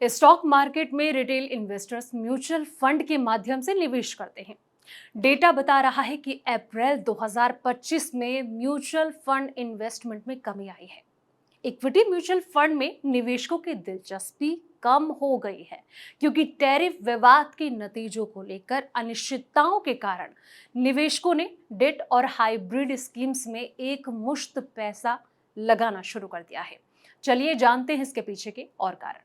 Stock market में retail investors mutual fund के माध्यम से निवेश करते हैं। डेटा बता रहा है कि अप्रैल 2025 में म्यूचुअल फंड इन्वेस्टमेंट में कमी आई है। इक्विटी म्यूचुअल फंड में निवेशकों की दिलचस्पी कम हो गई है क्योंकि टैरिफ विवाद के नतीजों को लेकर अनिश्चितताओं के कारण निवेशकों ने डेट और हाइब्रिड स्कीम्स में एक मुश्त पैसा लगाना शुरू कर दिया है। चलिए जानते हैं इसके पीछे के और कारण।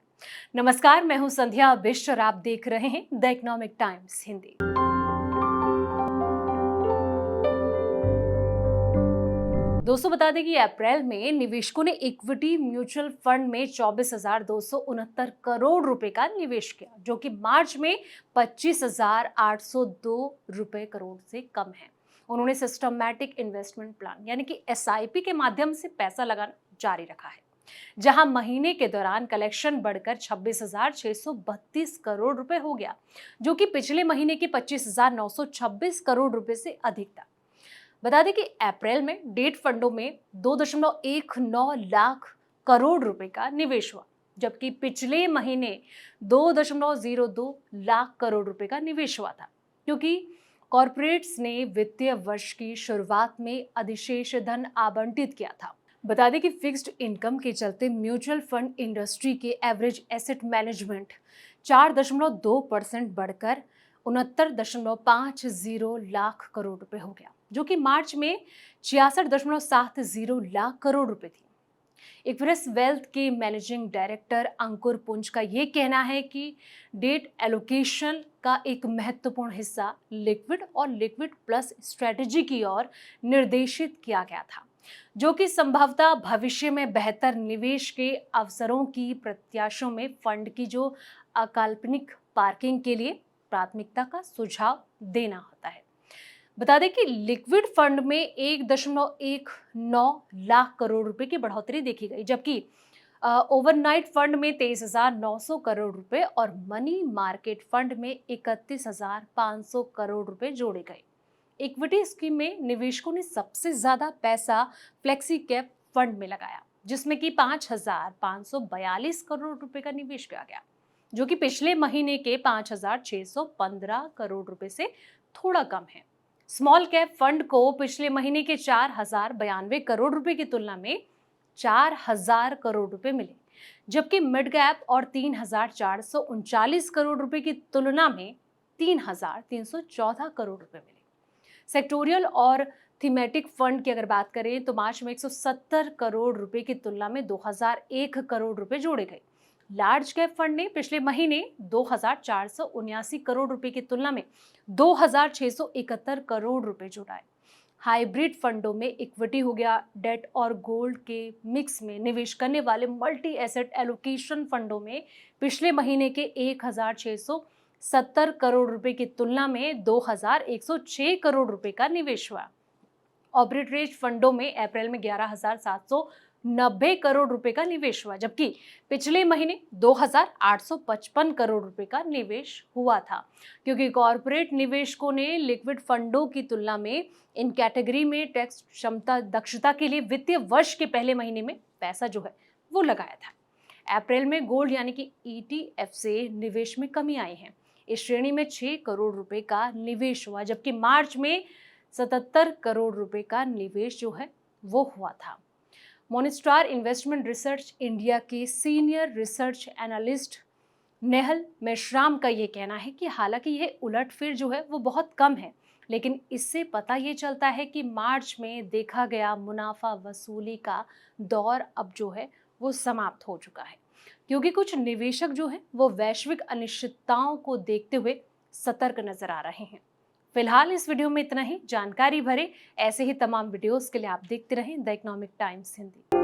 नमस्कार, मैं हूं संध्या बिष्ट और आप देख रहे हैं द इकोनॉमिक टाइम्स हिंदी। दोस्तों, बता दें कि अप्रैल में निवेशकों ने इक्विटी म्यूचुअल फंड में 24,269 करोड़ रुपए का निवेश किया, जो कि मार्च में 25,802 रुपए करोड़ से कम है। उन्होंने सिस्टमैटिक इन्वेस्टमेंट प्लान यानी कि एसआईपी के माध्यम से पैसा लगाना जारी रखा है, जहां महीने के दौरान कलेक्शन बढ़कर 26,632 करोड़ रुपए हो गया, जो कि पिछले महीने के 25,926 करोड़ रुपए से अधिक था। बता दें कि अप्रैल में डेट फंडों में 2.19 लाख करोड़ रुपए का निवेश हुआ, जबकि पिछले महीने 2.02 लाख करोड़ रुपए का निवेश हुआ था, क्योंकि कॉरपोरेट्स ने वित्तीय वर्ष की शुरुआत में अधिशेष धन आवंटित किया था। बता दें कि फिक्स्ड इनकम के चलते म्यूचुअल फंड इंडस्ट्री के एवरेज एसेट मैनेजमेंट 4.2% बढ़कर 69.50 लाख करोड़ रुपए हो गया, जो कि मार्च में 66.70 लाख करोड़ रुपए थी। इक्विटी वेल्थ के मैनेजिंग डायरेक्टर अंकुर पुंज का ये कहना है कि डेट एलोकेशन का एक महत्वपूर्ण हिस्सा लिक्विड और लिक्विड प्लस स्ट्रेटेजी की ओर निर्देशित किया गया था, जो कि संभवतः भविष्य में बेहतर निवेश के अवसरों की प्रत्याशा में फंड की जो अकाल्पनिक पार्किंग के लिए प्राथमिकता का सुझाव देना होता है। बता दें कि लिक्विड फंड में 1.19 लाख करोड़ रुपए की बढ़ोतरी देखी गई, जबकि ओवरनाइट फंड में 23,900 करोड़ रुपए और मनी मार्केट फंड में 31,500 करोड़ रुपए जोड़े गए। इक्विटी स्कीम में निवेशकों ने सबसे ज्यादा पैसा फ्लेक्सी कैप फंड में लगाया, जिसमें कि 5,542 करोड़ रुपए का निवेश किया गया, जो कि पिछले महीने के 5,615 करोड़ रुपए से थोड़ा कम है। स्मॉल कैप फंड को पिछले महीने के 4,092 करोड़ रुपए की तुलना में 4,000 करोड़ रुपए मिले, जबकि मिड कैप और 3,439 करोड़ रुपए की तुलना में 3,314 करोड़ रुपए मिले। सेक्टोरियल और थीमेटिक फंड की अगर बात करें तो मार्च में 170 करोड़ रुपए की तुलना में 2,001 करोड़ रुपए जोड़े गए। लार्ज कैप फंड ने पिछले महीने 2,479 करोड़ रुपए की तुलना में 2,671 करोड़ रुपए जुटाए। हाइब्रिड फंडों में इक्विटी हो गया, डेट और गोल्ड के मिक्स में निवेश करने वाले मल्टी एसेट एलोकेशन फंडों में पिछले महीने के 1,670 करोड़ रुपए की तुलना में 2,106 करोड़ रुपए का निवेश हुआ। ऑर्बिट्रेज फंडों में अप्रैल में 11,790 करोड़ रुपए का निवेश हुआ, जबकि पिछले महीने 2,855 करोड़ रुपए का निवेश हुआ था, क्योंकि कॉरपोरेट निवेशकों ने लिक्विड फंडों की तुलना में इन कैटेगरी में टैक्स क्षमता दक्षता के लिए वित्तीय वर्ष के पहले महीने में पैसा जो है वो लगाया था। अप्रैल में गोल्ड यानी कि ETF से निवेश में कमी आई है। इस श्रेणी में 6 करोड़ रुपए का निवेश हुआ, जबकि मार्च में 77 करोड़ रुपए का निवेश जो है वो हुआ था। मॉनिस्टार इन्वेस्टमेंट रिसर्च इंडिया के senior research analyst Nehal Meshram का ये कहना है कि हालांकि यह उलटफेर जो है वो बहुत कम है, लेकिन इससे पता ये चलता है कि मार्च में देखा गया मुनाफा वसूली का दौर अब जो है वो समाप्त हो चुका है, क्योंकि कुछ निवेशक जो है वो वैश्विक अनिश्चितताओं को देखते हुए सतर्क नजर आ रहे हैं। फिलहाल इस वीडियो में इतना ही। जानकारी भरे ऐसे ही तमाम वीडियोस के लिए आप देखते रहें द इकोनॉमिक टाइम्स हिंदी।